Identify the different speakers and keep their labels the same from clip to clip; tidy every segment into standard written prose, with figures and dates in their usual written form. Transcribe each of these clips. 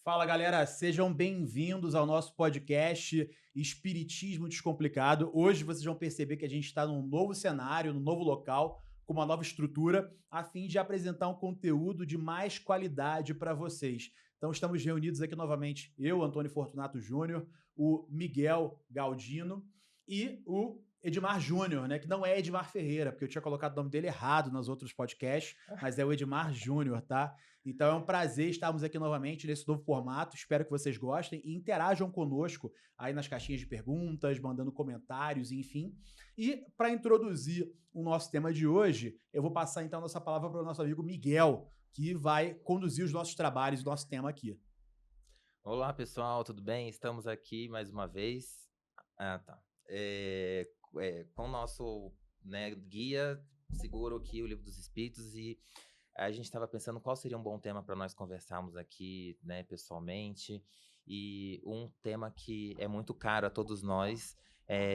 Speaker 1: Fala, galera, sejam bem-vindos ao nosso podcast Espiritismo Descomplicado. Hoje vocês vão perceber que a gente está num novo cenário, num novo local, com uma nova estrutura, a fim de apresentar um conteúdo de mais qualidade para vocês. Então estamos reunidos aqui novamente, eu, Antônio Fortunato Júnior, o Miguel Galdino e o Edmar Júnior, né? Que não é Edmar Ferreira, porque eu tinha colocado o nome dele errado nos outros podcasts, mas é o Edmar Júnior, tá? Então é um prazer estarmos aqui novamente nesse novo formato. Espero que vocês gostem e interajam conosco aí nas caixinhas de perguntas, mandando comentários, enfim. E para introduzir o nosso tema de hoje, eu vou passar então a nossa palavra para o nosso amigo Miguel, que vai conduzir os nossos trabalhos, o nosso tema aqui.
Speaker 2: Olá, pessoal, tudo bem? Estamos aqui mais uma vez. Tá. Com o nosso, né, guia seguro aqui, o Livro dos Espíritos, e a gente estava pensando qual seria um bom tema para nós conversarmos aqui, né, pessoalmente. E um tema que é muito caro a todos nós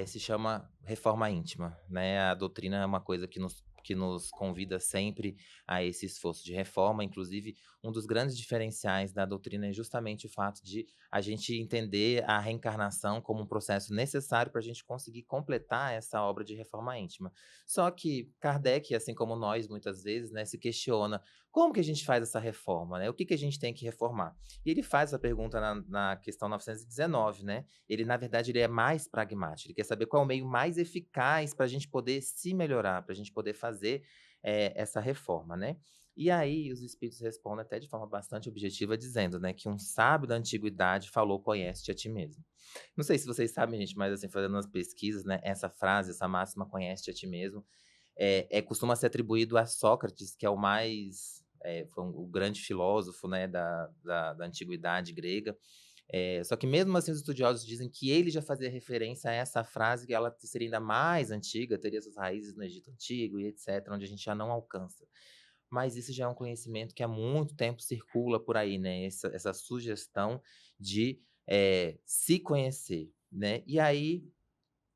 Speaker 2: se chama reforma íntima, né? A doutrina é uma coisa que nos convida sempre a esse esforço de reforma. Inclusive, um dos grandes diferenciais da doutrina é justamente o fato de a gente entender a reencarnação como um processo necessário para a gente conseguir completar essa obra de reforma íntima. Só que Kardec, assim como nós, muitas vezes, né, se questiona como que a gente faz essa reforma, né? O que a gente tem que reformar? E ele faz essa pergunta na questão 919, né? Ele, na verdade, ele é mais pragmático. Ele quer saber qual é o meio mais eficaz para a gente poder se melhorar, para a gente poder fazer essa reforma, né? E aí os espíritos respondem até de forma bastante objetiva, dizendo, né, que um sábio da antiguidade falou: conhece-te a ti mesmo. Não sei se vocês sabem, gente, mas assim, fazendo umas pesquisas, né, essa frase, essa máxima, conhece-te a ti mesmo, costuma ser atribuído a Sócrates, que é o mais, foi o grande filósofo, né, da antiguidade grega. Só que mesmo assim os estudiosos dizem que ele já fazia referência a essa frase, que ela seria ainda mais antiga, teria suas raízes no Egito Antigo e etc., onde a gente já não alcança. Mas isso já é um conhecimento que há muito tempo circula por aí, né? Essa sugestão de se conhecer, né? E aí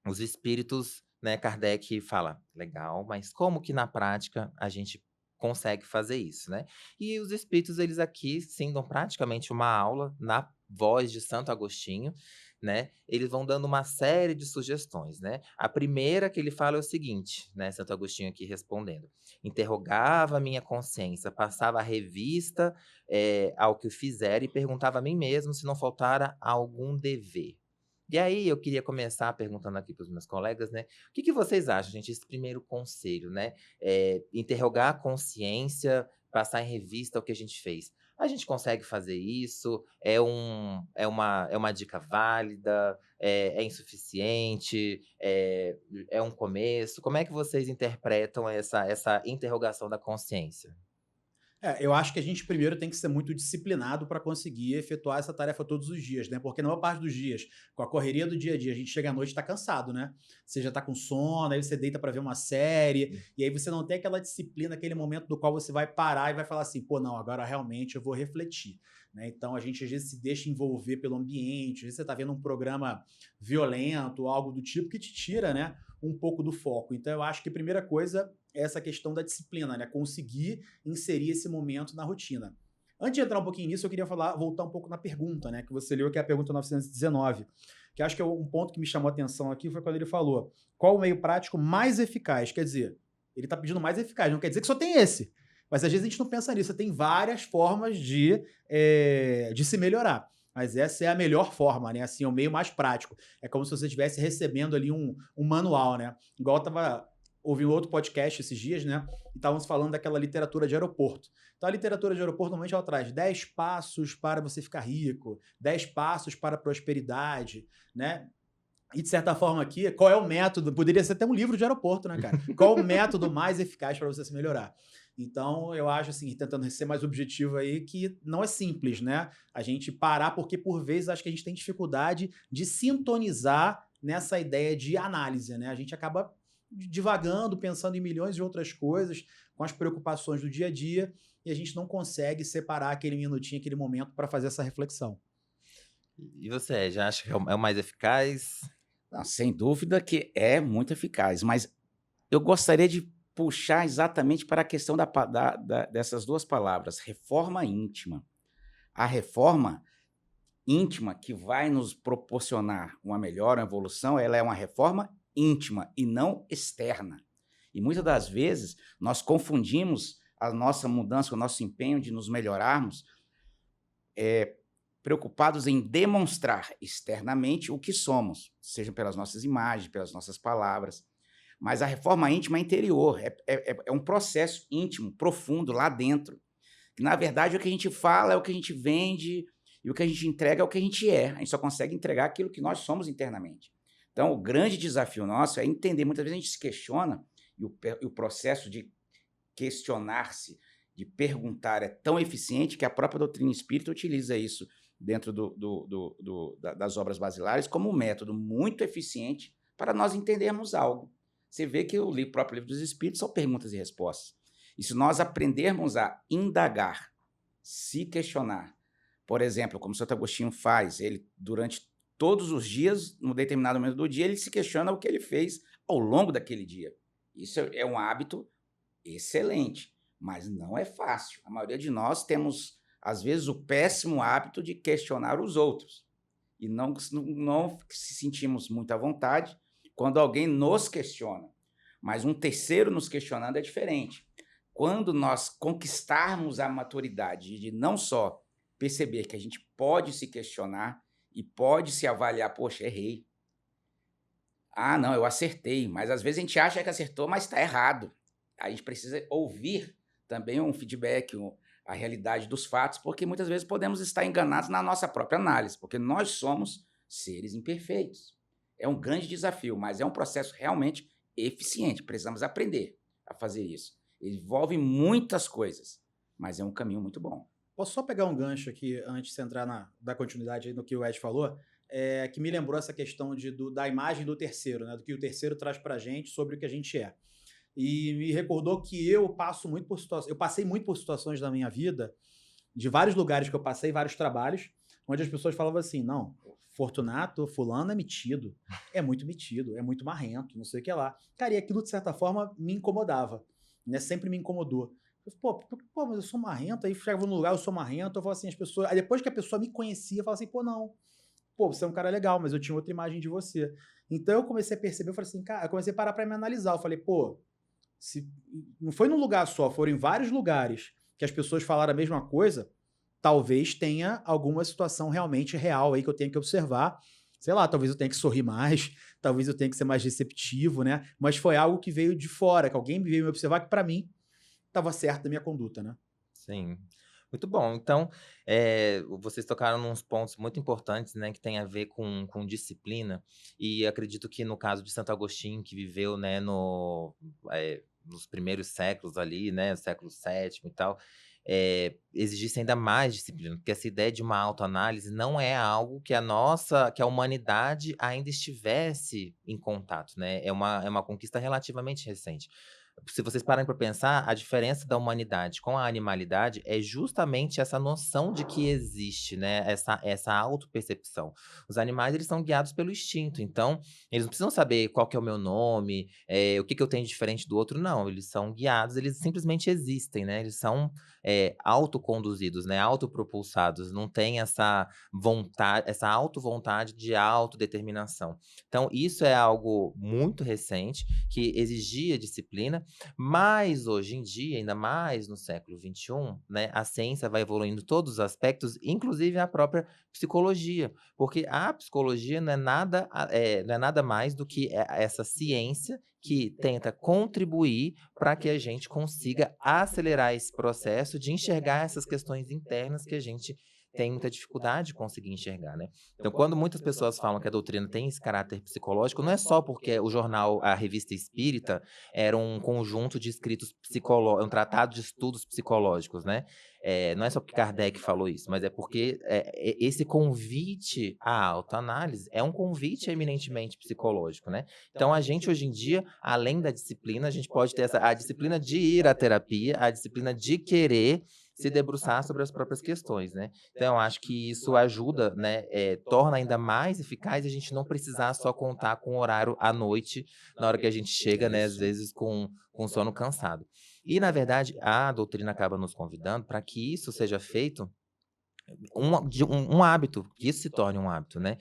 Speaker 2: os espíritos, né, Kardec fala, legal, mas como que na prática a gente consegue fazer isso, né? E os espíritos, eles aqui, sim, dão praticamente uma aula na voz de Santo Agostinho, né? Eles vão dando uma série de sugestões, né? A primeira que ele fala é o seguinte, né? Santo Agostinho aqui respondendo: interrogava a minha consciência, passava a revista ao que fizera e perguntava a mim mesmo se não faltara algum dever. E aí eu queria começar perguntando aqui para os meus colegas, né? O que vocês acham, gente, esse primeiro conselho, né? Interrogar a consciência, passar em revista o que a gente fez. A gente consegue fazer isso? É uma dica válida? É insuficiente? É um começo? Como é que vocês interpretam essa interrogação da consciência?
Speaker 1: Eu acho que a gente primeiro tem que ser muito disciplinado para conseguir efetuar essa tarefa todos os dias, né? Porque na maior parte dos dias, com a correria do dia a dia, a gente chega à noite e está cansado, né? Você já está com sono, aí você deita para ver uma série, e aí você não tem aquela disciplina, aquele momento do qual você vai parar e vai falar assim, pô, não, agora realmente eu vou refletir, né? Então a gente às vezes se deixa envolver pelo ambiente, às vezes você está vendo um programa violento, algo do tipo que te tira, né, um pouco do foco. Então eu acho que a primeira coisa é essa questão da disciplina, né? Conseguir inserir esse momento na rotina. Antes de entrar um pouquinho nisso, eu queria voltar um pouco na pergunta, né? Que você leu, que é a pergunta 919. Que acho que é um ponto que me chamou a atenção aqui foi quando ele falou: qual o meio prático mais eficaz? Quer dizer, ele está pedindo mais eficaz, não quer dizer que só tem esse. Mas às vezes a gente não pensa nisso. Tem várias formas de se melhorar. Mas essa é a melhor forma, né? Assim, é o meio mais prático. É como se você estivesse recebendo ali um manual, né? Igual eu estava ouvi um outro podcast esses dias, né? E estávamos falando daquela literatura de aeroporto. Então, a literatura de aeroporto, normalmente, ela traz 10 passos para você ficar rico, 10 passos para a prosperidade, né? E, de certa forma, aqui, qual é o método? Poderia ser até um livro de aeroporto, né, cara? Qual o método mais eficaz para você se melhorar? Então, eu acho, assim, tentando ser mais objetivo aí, que não é simples, né? A gente parar, porque, por vezes, acho que a gente tem dificuldade de sintonizar nessa ideia de análise, né? A gente acaba divagando, pensando em milhões de outras coisas, com as preocupações do dia a dia, e a gente não consegue separar aquele minutinho, aquele momento para fazer essa reflexão.
Speaker 2: E você, já acha que é o mais eficaz?
Speaker 3: Não, sem dúvida que é muito eficaz, mas eu gostaria de puxar exatamente para a questão dessas duas palavras, reforma íntima. A reforma íntima que vai nos proporcionar uma melhora, uma evolução, ela é uma reforma íntima e não externa. E muitas das vezes nós confundimos a nossa mudança, o nosso empenho de nos melhorarmos, preocupados em demonstrar externamente o que somos, seja pelas nossas imagens, pelas nossas palavras. Mas a reforma íntima é interior, é um processo íntimo, profundo, lá dentro. Que, na verdade, o que a gente fala é o que a gente vende e o que a gente entrega é o que a gente é. A gente só consegue entregar aquilo que nós somos internamente. Então, o grande desafio nosso é entender. Muitas vezes a gente se questiona e o processo de questionar-se, de perguntar, é tão eficiente que a própria doutrina espírita utiliza isso dentro das obras basilares como um método muito eficiente para nós entendermos algo. Você vê que o próprio Livro dos Espíritos são perguntas e respostas. E se nós aprendermos a indagar, se questionar, por exemplo, como o Santo Agostinho faz, ele durante todos os dias, num determinado momento do dia, ele se questiona o que ele fez ao longo daquele dia. Isso é um hábito excelente, mas não é fácil. A maioria de nós temos, às vezes, o péssimo hábito de questionar os outros. E não se sentimos muito à vontade quando alguém nos questiona. Mas um terceiro nos questionando é diferente. Quando nós conquistarmos a maturidade de não só perceber que a gente pode se questionar e pode se avaliar, poxa, errei. Ah, não, eu acertei. Mas às vezes a gente acha que acertou, mas está errado. A gente precisa ouvir também um feedback, a realidade dos fatos, porque muitas vezes podemos estar enganados na nossa própria análise, porque nós somos seres imperfeitos. É um grande desafio, mas é um processo realmente eficiente. Precisamos aprender a fazer isso. Envolve muitas coisas, mas é um caminho muito bom.
Speaker 1: Posso só pegar um gancho aqui, antes de você entrar dar continuidade aí no que o Ed falou, que me lembrou essa questão da imagem do terceiro, né? Do que o terceiro traz pra gente sobre o que a gente é. E me recordou que eu passei muito por situações da minha vida, de vários lugares que eu passei, vários trabalhos, onde as pessoas falavam assim, não, Fortunato, fulano é muito metido, é muito marrento, não sei o que lá. Cara, e aquilo, de certa forma, me incomodava, né? Sempre me incomodou. Eu, pô, mas eu sou marrento, aí chegava no lugar, eu sou marrento, eu falo assim, as pessoas... Aí depois que a pessoa me conhecia, eu falava assim, pô, não, pô, você é um cara legal, mas eu tinha outra imagem de você. Então eu comecei a perceber, eu falei assim, cara, eu comecei a parar pra me analisar, eu falei, pô, se não foi num lugar só, foram em vários lugares que as pessoas falaram a mesma coisa, talvez tenha alguma situação realmente real aí que eu tenha que observar. Sei lá, talvez eu tenha que sorrir mais, talvez eu tenha que ser mais receptivo, né? Mas foi algo que veio de fora, que alguém veio me observar que para mim estava certo da minha conduta, né?
Speaker 2: Sim. Muito bom. Então, vocês tocaram nos pontos muito importantes, né, que tem a ver com disciplina, e acredito que no caso de Santo Agostinho, que viveu, né, nos primeiros séculos ali, né, século VII e tal, exigisse ainda mais disciplina, porque essa ideia de uma autoanálise não é algo que a humanidade ainda estivesse em contato, né? É uma conquista relativamente recente. Se vocês pararem para pensar, a diferença da humanidade com a animalidade é justamente essa noção de que existe, né, essa autopercepção. Os animais, eles são guiados pelo instinto, então eles não precisam saber qual que é o meu nome, o que eu tenho de diferente do outro, não. Eles são guiados, eles simplesmente existem, né? Eles são autoconduzidos, né, autopropulsados, não tem essa vontade, essa auto-vontade de autodeterminação. Então, isso é algo muito recente, que exigia disciplina, mas hoje em dia, ainda mais no século XXI, né, a ciência vai evoluindo em todos os aspectos, inclusive a própria psicologia, porque a psicologia não é nada mais do que essa ciência que tenta contribuir para que a gente consiga acelerar esse processo de enxergar essas questões internas que a gente tem muita dificuldade de conseguir enxergar, né? Então, quando muitas pessoas falam que a doutrina tem esse caráter psicológico, não é só porque o jornal, a Revista Espírita, era um conjunto de escritos psicológicos, um tratado de estudos psicológicos, né? Não é só porque Kardec falou isso, mas é porque esse convite à autoanálise é um convite eminentemente psicológico, né? Então, a gente, hoje em dia, além da disciplina, a gente pode ter a disciplina de ir à terapia, a disciplina de querer se debruçar sobre as próprias questões, né? Então, eu acho que isso ajuda, né? Torna ainda mais eficaz a gente não precisar só contar com o horário à noite, na hora que a gente chega, né? Às vezes com sono cansado. E, na verdade, a doutrina acaba nos convidando para que isso seja feito um hábito, que isso se torne um hábito, né?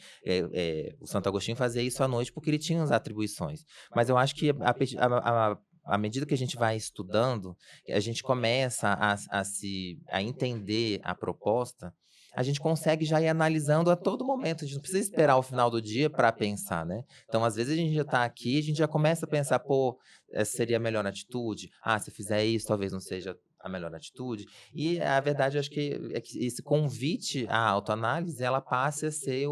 Speaker 2: O Santo Agostinho fazia isso à noite porque ele tinha as atribuições. Mas eu acho que à medida que a gente vai estudando, a gente começa a entender a proposta, a gente consegue já ir analisando a todo momento. A gente não precisa esperar o final do dia para pensar, né? Então, às vezes, a gente já está aqui, a gente já começa a pensar, pô, essa seria a melhor atitude? Se eu fizer isso, talvez não seja a melhor atitude. E a verdade, eu acho que é que esse convite à autoanálise, ela passe a ser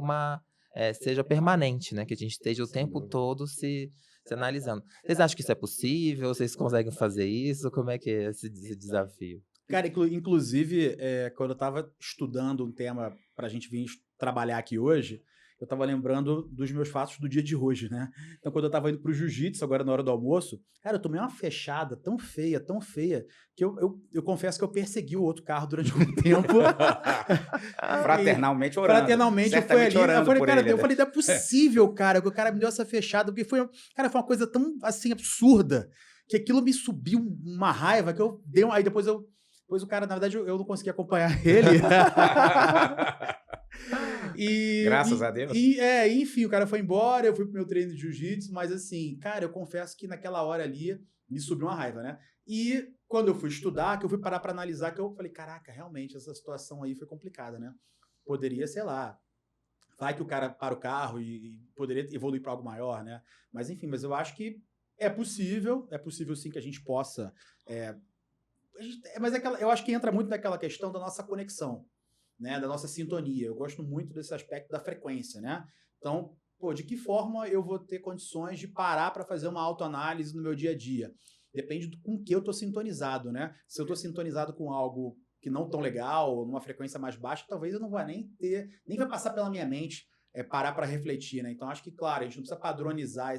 Speaker 2: seja permanente, né? Que a gente esteja o tempo todo se analisando. Vocês acham que isso é possível? Vocês conseguem fazer isso? Como é que é esse desafio?
Speaker 1: Cara, inclusive, quando eu estava estudando um tema para a gente vir trabalhar aqui hoje, eu estava lembrando dos meus fatos do dia de hoje, né? Então, quando eu estava indo pro jiu-jitsu, agora na hora do almoço, cara, eu tomei uma fechada tão feia, que eu confesso que eu persegui o outro carro durante algum tempo.
Speaker 3: Fraternalmente orando.
Speaker 1: Fraternalmente, eu fui ali. Eu falei, não é possível, cara, que o cara me deu essa fechada, porque foi uma coisa tão, assim, absurda, que aquilo me subiu uma raiva, que eu dei aí depois o cara, na verdade, eu não consegui acompanhar ele.
Speaker 3: Graças a Deus.
Speaker 1: Enfim, o cara foi embora, eu fui pro meu treino de jiu-jitsu, mas assim, cara, eu confesso que naquela hora ali me subiu uma raiva, né? E quando eu fui estudar, que eu fui parar pra analisar, que eu falei, caraca, realmente, essa situação aí foi complicada, né? Poderia, sei lá, vai que o cara para o carro e poderia evoluir para algo maior, né? Mas enfim, mas eu acho que é possível sim que a gente possa... Mas eu acho que entra muito naquela questão da nossa conexão, né, da nossa sintonia. Eu gosto muito desse aspecto da frequência, né? Então, de que forma eu vou ter condições de parar para fazer uma autoanálise no meu dia a dia? Depende com que eu estou sintonizado, né? Se eu estou sintonizado com algo que não tão legal, numa frequência mais baixa, talvez eu não vá nem vai passar pela minha mente parar para refletir, né? Então, acho que, claro, a gente não precisa padronizar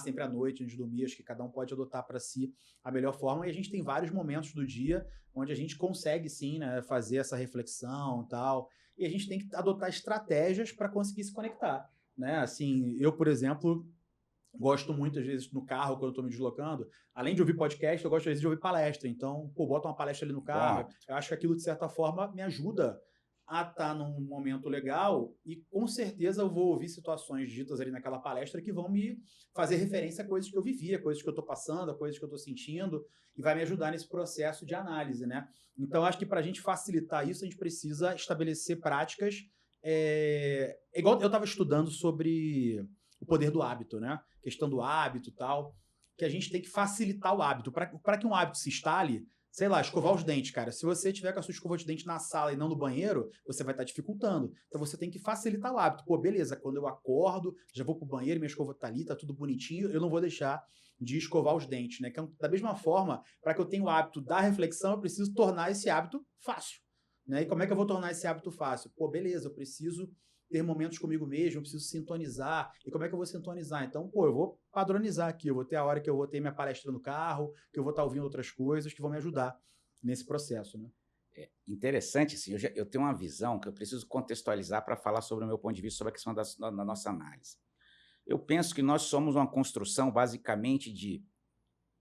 Speaker 1: sempre à noite, antes de dormir, acho que cada um pode adotar para si a melhor forma, e a gente tem vários momentos do dia onde a gente consegue, sim, né, fazer essa reflexão e tal, e a gente tem que adotar estratégias para conseguir se conectar, né? Assim, eu, por exemplo, gosto muito, às vezes, no carro, quando eu estou me deslocando, além de ouvir podcast, eu gosto, às vezes, de ouvir palestra, então, bota uma palestra ali no carro, eu acho que aquilo, de certa forma, me ajuda a estar num momento legal e com certeza eu vou ouvir situações ditas ali naquela palestra que vão me fazer referência a coisas que eu vivia, coisas que eu estou passando, a coisas que eu estou sentindo e vai me ajudar nesse processo de análise, né? Então, acho que para a gente facilitar isso, a gente precisa estabelecer práticas igual eu estava estudando sobre o poder do hábito, né? Questão do hábito e tal, que a gente tem que facilitar o hábito. Para que um hábito se instale, sei lá, escovar os dentes, cara. Se você tiver com a sua escova de dente na sala e não no banheiro, você vai estar dificultando. Então você tem que facilitar o hábito. Beleza, quando eu acordo, já vou pro banheiro, minha escova tá ali, tá tudo bonitinho, eu não vou deixar de escovar os dentes, né? Da mesma forma, para que eu tenha o hábito da reflexão, eu preciso tornar esse hábito fácil, né? E como é que eu vou tornar esse hábito fácil? Beleza, eu preciso ter momentos comigo mesmo, eu preciso sintonizar. E como é que eu vou sintonizar? Então, eu vou padronizar aqui. Eu vou ter a hora que eu vou ter minha palestra no carro, que eu vou estar ouvindo outras coisas que vão me ajudar nesse processo, né?
Speaker 3: Interessante, assim, eu tenho uma visão que eu preciso contextualizar para falar sobre o meu ponto de vista sobre a questão da nossa análise. Eu penso que nós somos uma construção, basicamente, de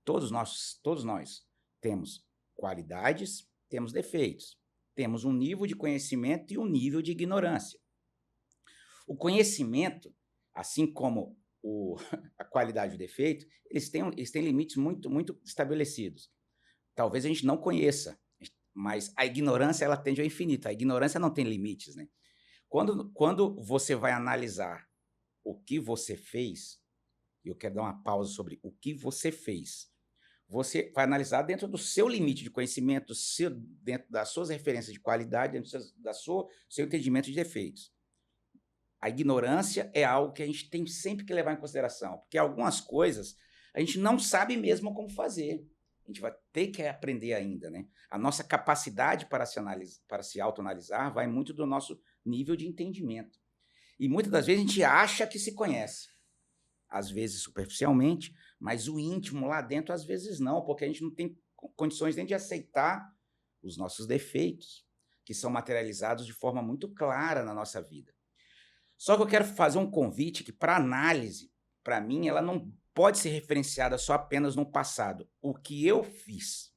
Speaker 3: todos nós temos qualidades, temos defeitos, temos um nível de conhecimento e um nível de ignorância. O conhecimento, assim como a qualidade e o defeito, eles têm limites muito, muito estabelecidos. Talvez a gente não conheça, mas a ignorância ela tende ao infinito. A ignorância não tem limites, né? Quando você vai analisar o que você fez, e eu quero dar uma pausa sobre o que você fez, você vai analisar dentro do seu limite de conhecimento, dentro das suas referências de qualidade, dentro do seu entendimento de defeitos. A ignorância é algo que a gente tem sempre que levar em consideração, porque algumas coisas a gente não sabe mesmo como fazer. A gente vai ter que aprender ainda, né? A nossa capacidade para se autoanalisar vai muito do nosso nível de entendimento. E muitas das vezes a gente acha que se conhece. Às vezes superficialmente, mas o íntimo lá dentro às vezes não, porque a gente não tem condições nem de aceitar os nossos defeitos, que são materializados de forma muito clara na nossa vida. Só que eu quero fazer um convite que, para análise, para mim, ela não pode ser referenciada só apenas no passado. O que eu fiz.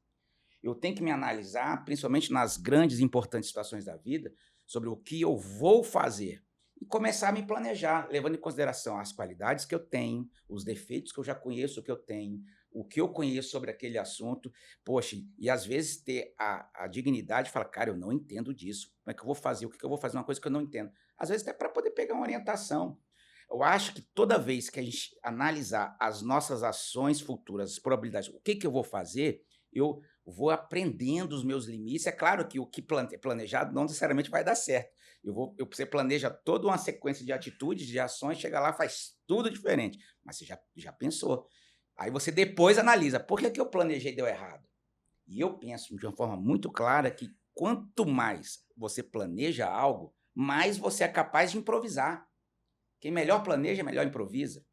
Speaker 3: eu tenho que me analisar, principalmente nas grandes e importantes situações da vida, sobre o que eu vou fazer. E começar a me planejar, levando em consideração as qualidades que eu tenho, os defeitos que eu já conheço que eu tenho, o que eu conheço sobre aquele assunto. Poxa, e às vezes ter a dignidade de falar, cara, eu não entendo disso. Como é que eu vou fazer? O que eu vou fazer? Uma coisa que eu não entendo. Às vezes até para poder pegar uma orientação. Eu acho que toda vez que a gente analisar as nossas ações futuras, as probabilidades, o que eu vou fazer, eu vou aprendendo os meus limites. É claro que o que planejado não necessariamente vai dar certo. Você planeja toda uma sequência de atitudes, de ações, chega lá, faz tudo diferente. Mas você já pensou. Aí você depois analisa, por que eu planejei e deu errado? E eu penso de uma forma muito clara que quanto mais você planeja algo, mais você é capaz de improvisar. Quem melhor planeja, melhor improvisa.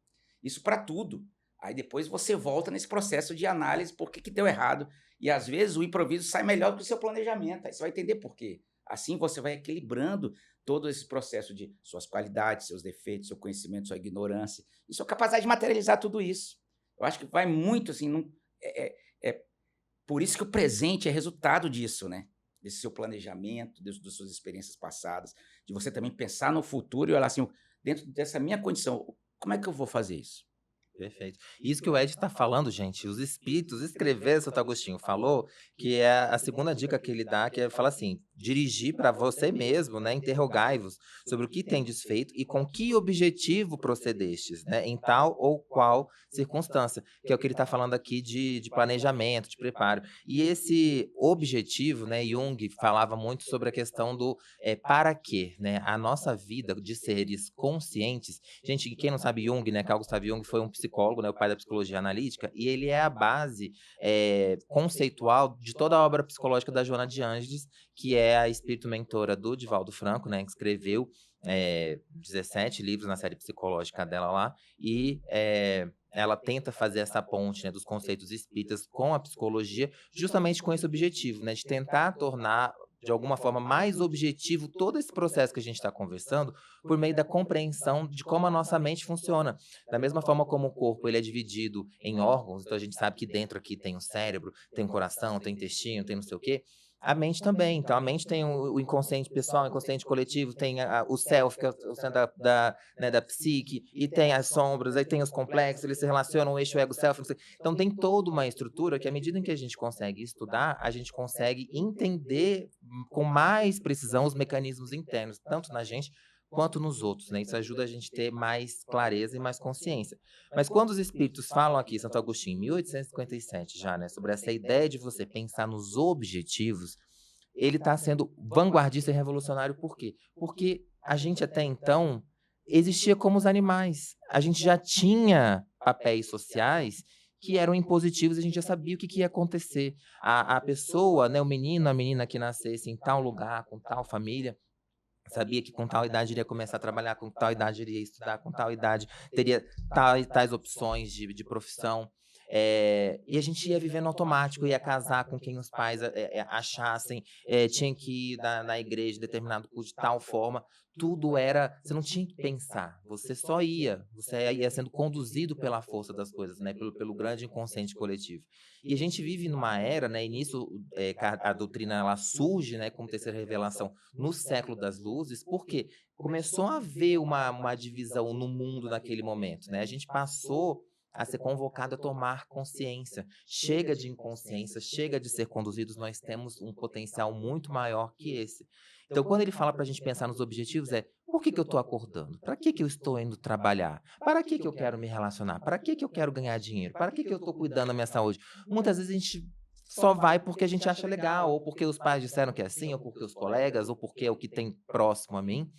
Speaker 3: Isso para tudo. Aí depois você volta nesse processo de análise, por que deu errado. E às vezes o improviso sai melhor do que o seu planejamento. Aí você vai entender por quê. Assim você vai equilibrando todo esse processo de suas qualidades, seus defeitos, seu conhecimento, sua ignorância e sua capacidade de materializar tudo isso. Eu acho que vai muito assim. É por isso que o presente é resultado disso, né? Desse seu planejamento, das suas experiências passadas, de você também pensar no futuro e olhar assim, dentro dessa minha condição, como é que eu vou fazer isso?
Speaker 2: Perfeito. Isso que o Ed está falando, gente, os espíritos escrever, Santo Agostinho falou, que é a segunda dica que ele dá, que é, fala assim, dirigir para você mesmo, né, interrogai-vos sobre o que tendes feito e com que objetivo procedestes, né, em tal ou qual circunstância, que é o que ele está falando aqui de planejamento, de preparo. E esse objetivo, né, Jung falava muito sobre a questão do para quê, né, a nossa vida de seres conscientes. Gente, quem não sabe Jung, né, Carl Gustav Jung foi um psicólogo, né, o pai da psicologia analítica, e ele é a base conceitual de toda a obra psicológica da Joana de Ângeles, que é a espírito mentora do Divaldo Franco, né, que escreveu 17 livros na série psicológica dela lá, e ela tenta fazer essa ponte, né, dos conceitos espíritas com a psicologia, justamente com esse objetivo, né, de tentar tornar de alguma forma mais objetivo todo esse processo que a gente está conversando por meio da compreensão de como a nossa mente funciona. Da mesma forma como o corpo ele é dividido em órgãos, então a gente sabe que dentro aqui tem o cérebro, tem o coração, tem o intestino, tem não sei o quê. A mente também. Então, a mente tem o inconsciente pessoal, o inconsciente coletivo, tem o self, que é o centro né, da psique, e tem as sombras, aí tem os complexos, eles se relacionam, o eixo ego-self. Então, tem toda uma estrutura que, à medida em que a gente consegue estudar, a gente consegue entender com mais precisão os mecanismos internos, tanto na gente quanto nos outros, né? Isso ajuda a gente a ter mais clareza e mais consciência. Mas quando os espíritos falam aqui, Santo Agostinho, em 1857 já, né, sobre essa ideia de você pensar nos objetivos, ele está sendo vanguardista e revolucionário por quê? Porque a gente até então existia como os animais. A gente já tinha papéis sociais que eram impositivos, a gente já sabia o que ia acontecer. A pessoa, né, o menino, a menina que nascesse em tal lugar, com tal família, sabia que com tal idade iria começar a trabalhar, com tal idade iria estudar, com tal idade teria tais opções de profissão. E a gente ia vivendo automático, ia casar com quem os pais achassem, tinha que ir na igreja de determinado curso de tal forma. Tudo era. Você não tinha que pensar, você só ia. Você ia sendo conduzido pela força das coisas, né? Pelo grande inconsciente coletivo. E a gente vive numa era, né? E nisso a doutrina ela surge, né? Como terceira revelação no século das luzes, porque começou a haver uma divisão no mundo naquele momento, né? A gente passou a ser convocado a tomar consciência. Chega de inconsciência, chega de ser conduzidos, nós temos um potencial muito maior que esse. Então, quando ele fala para a gente pensar nos objetivos, por que eu estou acordando? Para que eu estou indo trabalhar? Para que eu quero me relacionar? Para que eu quero ganhar dinheiro? Para que eu estou cuidando da minha saúde? Muitas vezes a gente só vai porque a gente acha legal, ou porque os pais disseram que é assim, ou porque os colegas, ou porque é o que tem próximo a mim.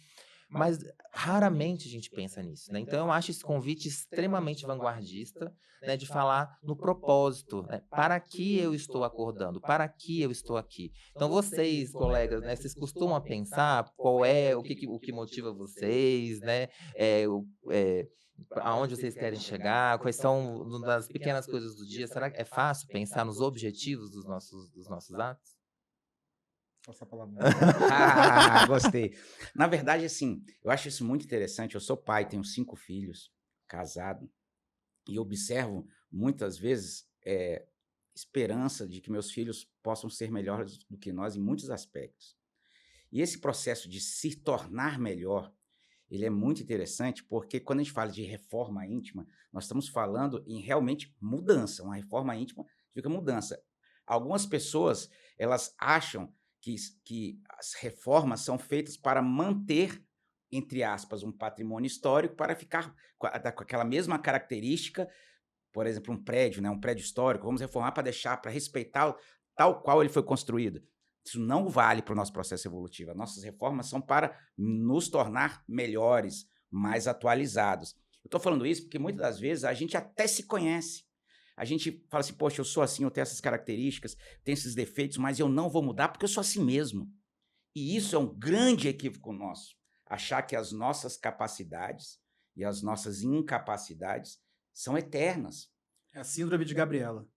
Speaker 2: Mas raramente a gente pensa nisso, né? Então eu acho esse convite extremamente vanguardista, né, de falar no propósito, né? Para que eu estou acordando? Para que eu estou aqui? Então vocês, colegas, né, vocês costumam pensar qual é o que motiva vocês, né? Aonde vocês querem chegar? Quais são das pequenas coisas do dia? Será que é fácil pensar nos objetivos dos nossos atos?
Speaker 1: Essa palavra.
Speaker 3: Gostei. Na verdade, assim, eu acho isso muito interessante. Eu sou pai, tenho 5 filhos, casado, e observo muitas vezes esperança de que meus filhos possam ser melhores do que nós em muitos aspectos. E esse processo de se tornar melhor, ele é muito interessante, porque quando a gente fala de reforma íntima, nós estamos falando em realmente mudança. Uma reforma íntima significa mudança. Algumas pessoas, elas acham que as reformas são feitas para manter, entre aspas, um patrimônio histórico, para ficar com aquela mesma característica, por exemplo, um prédio, né, um prédio histórico, vamos reformar para deixar, para respeitar tal qual ele foi construído. Isso não vale para o nosso processo evolutivo. As nossas reformas são para nos tornar melhores, mais atualizados. Eu estou falando isso porque muitas das vezes a gente até se conhece. A gente fala assim, poxa, eu sou assim, eu tenho essas características, tenho esses defeitos, mas eu não vou mudar porque eu sou assim mesmo. E isso é um grande equívoco nosso. Achar que as nossas capacidades e as nossas incapacidades são eternas.
Speaker 1: É a síndrome de Gabriela.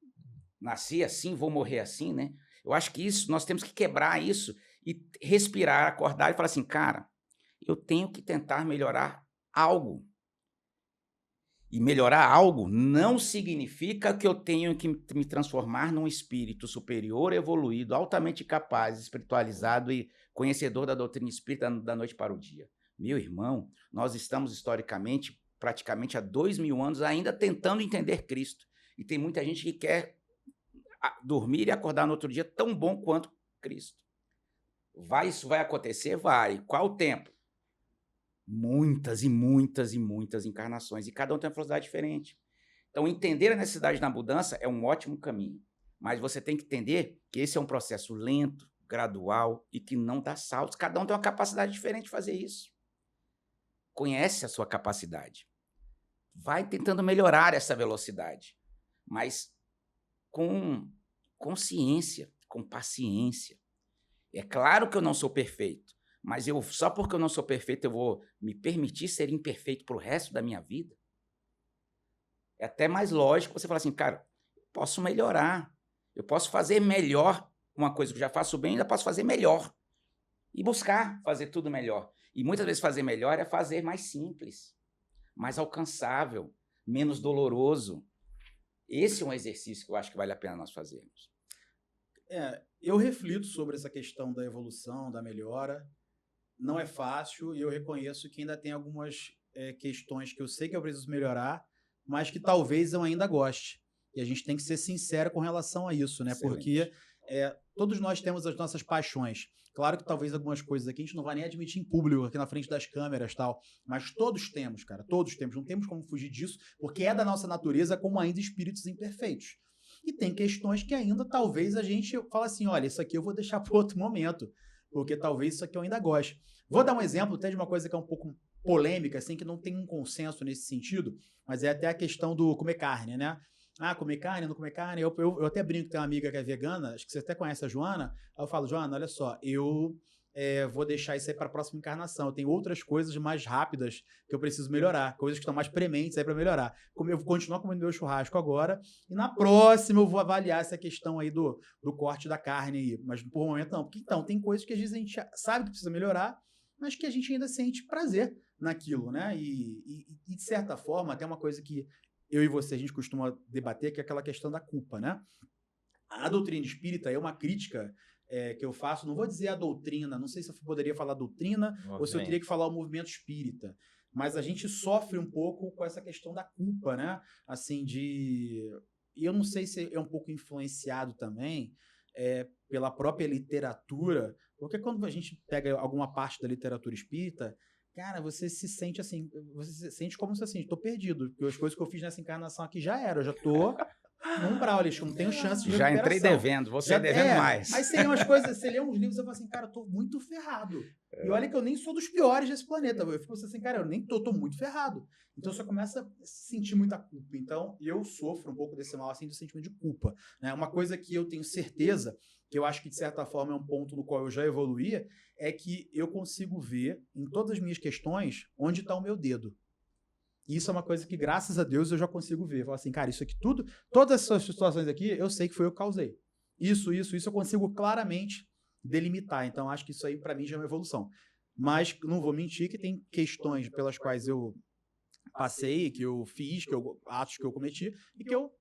Speaker 3: Nasci assim, vou morrer assim, né? Eu acho que isso, nós temos que quebrar isso e respirar, acordar e falar assim, cara, eu tenho que tentar melhorar algo. E melhorar algo não significa que eu tenho que me transformar num espírito superior, evoluído, altamente capaz, espiritualizado e conhecedor da doutrina espírita da noite para o dia. Meu irmão, nós estamos historicamente, praticamente há 2000 anos, ainda tentando entender Cristo. E tem muita gente que quer dormir e acordar no outro dia tão bom quanto Cristo. Isso vai acontecer? Vai. Qual o tempo? Muitas e muitas e muitas encarnações. E cada um tem uma velocidade diferente. Então, entender a necessidade da mudança é um ótimo caminho. Mas você tem que entender que esse é um processo lento, gradual e que não dá saltos. Cada um tem uma capacidade diferente de fazer isso. Conhece a sua capacidade. Vai tentando melhorar essa velocidade. Mas com consciência, com paciência. É claro que eu não sou perfeito, mas só porque eu não sou perfeito eu vou me permitir ser imperfeito para o resto da minha vida? É até mais lógico você falar assim, cara, eu posso melhorar, eu posso fazer melhor uma coisa que eu já faço bem, ainda posso fazer melhor. E buscar fazer tudo melhor. E muitas vezes fazer melhor é fazer mais simples, mais alcançável, menos doloroso. Esse é um exercício que eu acho que vale a pena nós fazermos.
Speaker 1: Eu reflito sobre essa questão da evolução, da melhora. Não é fácil e eu reconheço que ainda tem algumas questões que eu sei que eu preciso melhorar, mas que talvez eu ainda goste. E a gente tem que ser sincero com relação a isso, né?
Speaker 3: Excelente.
Speaker 1: Porque todos nós temos as nossas paixões. Claro que talvez algumas coisas aqui a gente não vai nem admitir em público, aqui na frente das câmeras e tal, mas todos temos, cara, todos temos. Não temos como fugir disso, porque é da nossa natureza como ainda espíritos imperfeitos. E tem questões que ainda talvez a gente fala assim, olha, isso aqui eu vou deixar para outro momento, porque talvez isso aqui eu ainda goste. Vou dar um exemplo até de uma coisa que é um pouco polêmica, assim, que não tem um consenso nesse sentido, mas é até a questão do comer carne, né? Ah, comer carne, não comer carne. Eu até brinco que tem uma amiga que é vegana, acho que você até conhece a Joana. Aí eu falo, Joana, olha só, eu vou deixar isso aí para a próxima encarnação. Eu tenho outras coisas mais rápidas que eu preciso melhorar, coisas que estão mais prementes aí para melhorar. Eu vou continuar comendo meu churrasco agora e na próxima eu vou avaliar essa questão aí do corte da carne aí. Mas por um momento não. Porque então, tem coisas que às vezes a gente sabe que precisa melhorar, mas que a gente ainda sente prazer naquilo, né? E de certa forma, até uma coisa que eu e você, a gente costuma debater, que é aquela questão da culpa, né? A doutrina espírita é uma crítica que eu faço, não vou dizer a doutrina, não sei se eu poderia falar doutrina ou se eu teria que falar o movimento espírita, mas a gente sofre um pouco com essa questão da culpa, né? Assim, e eu não sei se é um pouco influenciado também pela própria literatura, porque quando a gente pega alguma parte da literatura espírita, cara, você se sente assim, você se sente como se assim, estou perdido, porque as coisas que eu fiz nessa encarnação aqui já era, eu já tô no umbral, eu não tenho chance de
Speaker 3: já
Speaker 1: recuperação.
Speaker 3: Entrei devendo, vou sair devendo mais.
Speaker 1: Aí seriam umas coisas, você lê uns livros e fala assim, cara, eu tô muito ferrado. E olha que eu nem sou dos piores desse planeta, eu fico assim, cara, eu nem tô muito ferrado. Então você começa a sentir muita culpa. Então eu sofro um pouco desse mal, assim, do sentimento de culpa, né? Uma coisa que eu tenho certeza, que eu acho que de certa forma é um ponto no qual eu já evoluía, é que eu consigo ver em todas as minhas questões onde está o meu dedo. E isso é uma coisa que, graças a Deus, eu já consigo ver. Falar assim, cara, isso aqui tudo, todas essas situações aqui, eu sei que foi eu que causei. Isso eu consigo claramente delimitar. Então, acho que isso aí, para mim, já é uma evolução. Mas não vou mentir que tem questões pelas quais eu passei, que eu fiz, atos que eu cometi, e que eu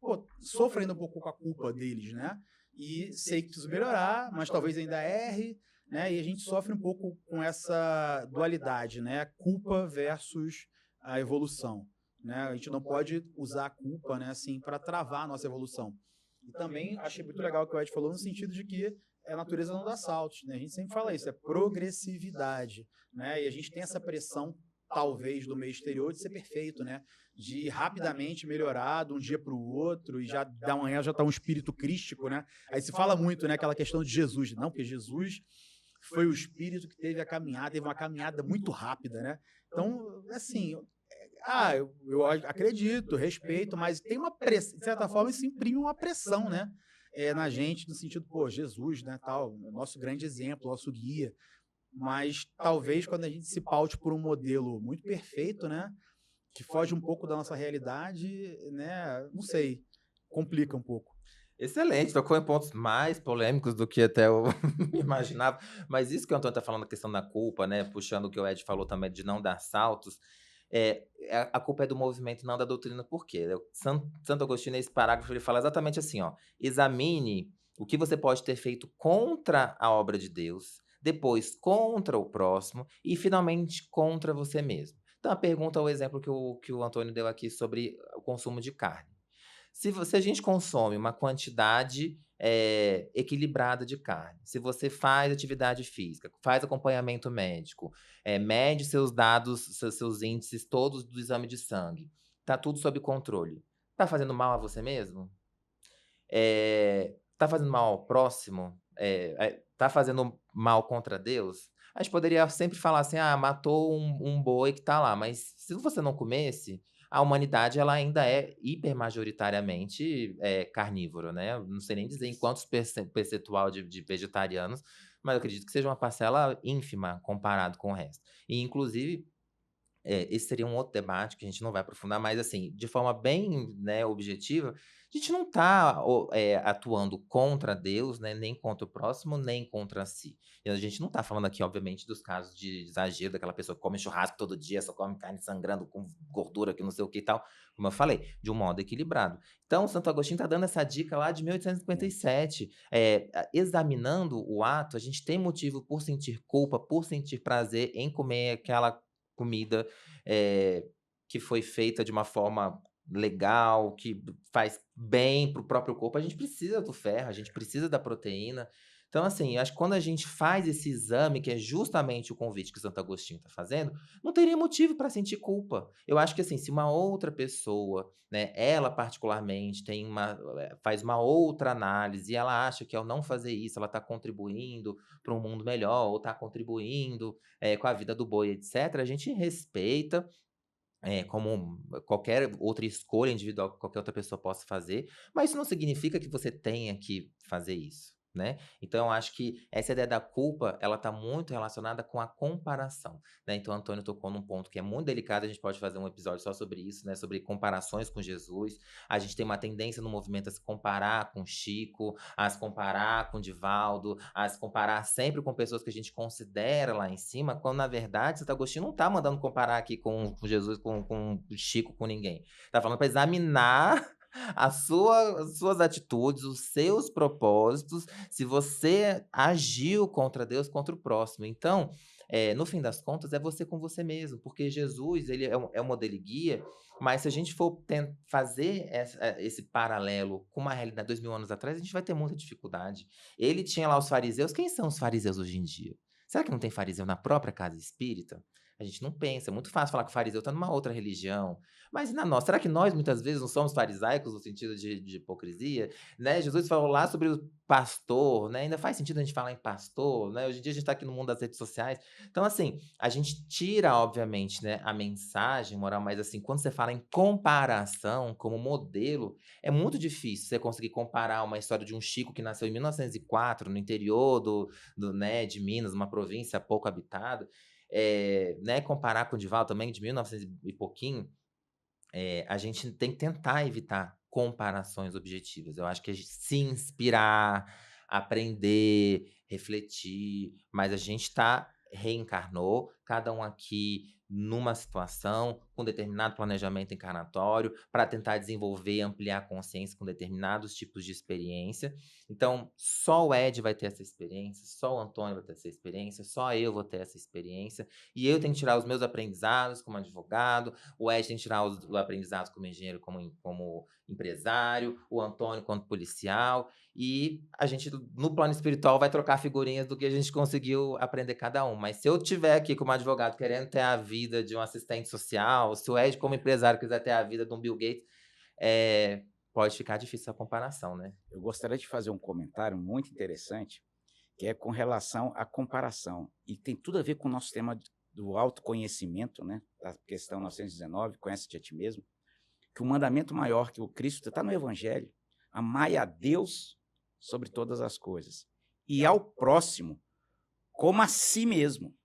Speaker 1: sofro ainda um pouco com a culpa deles, né? E sei que preciso melhorar, mas talvez ainda erre, né? E a gente sofre um pouco com essa dualidade, né? Culpa versus a evolução, né? A gente não pode usar a culpa, né, assim, para travar a nossa evolução. E também achei muito legal o que o Ed falou no sentido de que a natureza não dá saltos, né? A gente sempre fala isso, é progressividade, né? E a gente tem essa pressão, talvez, do meio exterior de ser perfeito, né? De ir rapidamente melhorar de um dia para o outro e já da manhã já está um espírito crístico, né? Aí se fala muito, né? Aquela questão de Jesus, não, porque Jesus foi o espírito que teve uma caminhada muito rápida, né? Então, assim, eu acredito, respeito, mas tem uma pressão, de certa forma, isso imprime uma pressão, né? Na gente, no sentido, pô, Jesus, né, tal, nosso grande exemplo, nosso guia, mas talvez quando a gente se paute por um modelo muito perfeito, né, que foge um pouco da nossa realidade, né, não sei, complica um pouco.
Speaker 2: Excelente, tocou em pontos mais polêmicos do que até eu imaginava. Mas isso que o Antônio está falando, a questão da culpa, né? Puxando o que o Ed falou também de não dar saltos. A culpa é do movimento, não da doutrina. Por quê? Santo Agostinho, nesse parágrafo, ele fala exatamente assim, ó. Examine o que você pode ter feito contra a obra de Deus, depois contra o próximo e, finalmente, contra você mesmo. Então, a pergunta, o exemplo que o Antônio deu aqui sobre o consumo de carne. Se a gente consome uma quantidade equilibrada de carne, se você faz atividade física, faz acompanhamento médico, mede seus dados, seus índices todos do exame de sangue, tá tudo sob controle. Tá fazendo mal a você mesmo? Tá fazendo mal ao próximo? Tá fazendo mal contra Deus? A gente poderia sempre falar assim, matou um boi que tá lá, mas se você não comesse, a humanidade ela ainda é hipermajoritariamente carnívora, né? Não sei nem dizer em quantos percentual de vegetarianos, mas eu acredito que seja uma parcela ínfima comparado com o resto. E, inclusive, esse seria um outro debate que a gente não vai aprofundar, mas assim, de forma bem, né, objetiva, a gente não está atuando contra Deus, né, nem contra o próximo, nem contra si. E a gente não está falando aqui, obviamente, dos casos de exagero, daquela pessoa que come churrasco todo dia, só come carne sangrando com gordura, que não sei o que e tal, como eu falei, de um modo equilibrado. Então, Santo Agostinho está dando essa dica lá de 1857. Examinando o ato, a gente tem motivo por sentir culpa, por sentir prazer em comer aquela comida que foi feita de uma forma legal, que faz bem para o próprio corpo, a gente precisa do ferro, a gente precisa da proteína. Então, assim, acho que quando a gente faz esse exame, que é justamente o convite que o Santo Agostinho está fazendo, não teria motivo para sentir culpa. Eu acho que, assim, se uma outra pessoa, né, ela particularmente faz uma outra análise e ela acha que ao não fazer isso, ela está contribuindo para um mundo melhor, ou está contribuindo com a vida do boi, etc., a gente respeita, como qualquer outra escolha individual que qualquer outra pessoa possa fazer, mas isso não significa que você tenha que fazer isso, né? Então, eu acho que essa ideia da culpa, ela está muito relacionada com a comparação, né? Então, o Antônio tocou num ponto que é muito delicado, a gente pode fazer um episódio só sobre isso, né? Sobre comparações com Jesus. A gente tem uma tendência no movimento a se comparar com Chico, a se comparar com Divaldo, a se comparar sempre com pessoas que a gente considera lá em cima, quando, na verdade, Santo Agostinho não está mandando comparar aqui com Jesus, com Chico, com ninguém. Tá falando para examinar as suas atitudes, os seus propósitos, se você agiu contra Deus, contra o próximo. Então, no fim das contas, é você com você mesmo, porque Jesus, ele é um modelo e guia, mas se a gente for fazer esse paralelo com uma realidade 2000 anos atrás, a gente vai ter muita dificuldade. Ele tinha lá os fariseus. Quem são os fariseus hoje em dia? Será que não tem fariseu na própria casa espírita? A gente não pensa. É muito fácil falar que o fariseu está numa outra religião. Mas e na nossa? Será que nós, muitas vezes, não somos farisaicos no sentido de hipocrisia? Né? Jesus falou lá sobre o pastor, né? Ainda faz sentido a gente falar em pastor, né? Hoje em dia a gente está aqui no mundo das redes sociais. Então, assim, a gente tira, obviamente, né, a mensagem moral, mas assim, quando você fala em comparação como modelo, é muito difícil você conseguir comparar uma história de um Chico que nasceu em 1904, no interior né, de Minas, uma província pouco habitada, né, comparar com o Divaldo também, de 1900 e pouquinho, a gente tem que tentar evitar comparações objetivas. Eu acho que a gente se inspirar, aprender, refletir, mas a gente reencarnou, cada um aqui numa situação, com determinado planejamento encarnatório, para tentar desenvolver e ampliar a consciência com determinados tipos de experiência. Então, só o Ed vai ter essa experiência, só o Antônio vai ter essa experiência, só eu vou ter essa experiência, e eu tenho que tirar os meus aprendizados como advogado, o Ed tem que tirar os aprendizados como engenheiro, como empresário, o Antônio como policial, e a gente, no plano espiritual, vai trocar figurinhas do que a gente conseguiu aprender cada um. Mas se eu tiver aqui como advogado querendo ter a vida de um assistente social, se o Ed como empresário quiser ter a vida de um Bill Gates, pode ficar difícil a comparação, né?
Speaker 3: Eu gostaria de fazer um comentário muito interessante, que é com relação à comparação. E tem tudo a ver com o nosso tema do autoconhecimento, né? Da questão 919, conhece-te a ti mesmo, que o mandamento maior que o Cristo está no Evangelho, amai a Deus sobre todas as coisas, e ao próximo como a si mesmo.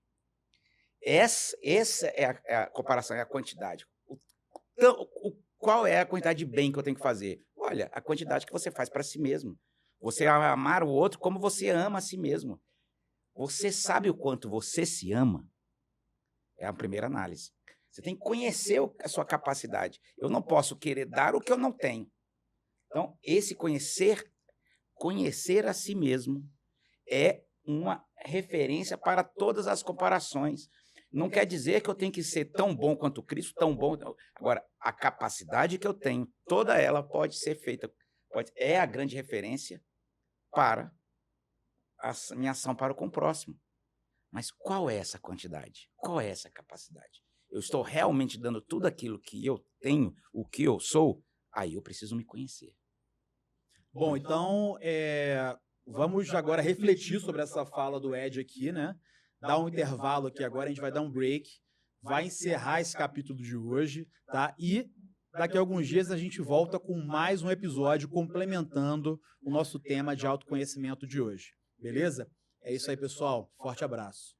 Speaker 3: Essa é a comparação, é a quantidade. Qual é a quantidade de bem que eu tenho que fazer? Olha, a quantidade que você faz para si mesmo. Você amar o outro como você ama a si mesmo. Você sabe o quanto você se ama? É a primeira análise. Você tem que conhecer a sua capacidade. Eu não posso querer dar o que eu não tenho. Então, esse conhecer a si mesmo é uma referência para todas as comparações. Não quer dizer que eu tenho que ser tão bom quanto Cristo, tão bom. Agora, a capacidade que eu tenho, toda ela pode ser feita. É a grande referência para a minha ação para com o próximo. Mas qual é essa quantidade? Qual é essa capacidade? Eu estou realmente dando tudo aquilo que eu tenho, o que eu sou? Aí eu preciso me conhecer.
Speaker 1: Bom, então, vamos agora refletir sobre essa fala do Ed aqui, né? Dar um intervalo aqui agora, a gente vai dar um break, vai encerrar esse capítulo de hoje, tá? E daqui a alguns dias a gente volta com mais um episódio complementando o nosso tema de autoconhecimento de hoje, beleza? É isso aí, pessoal. Forte abraço.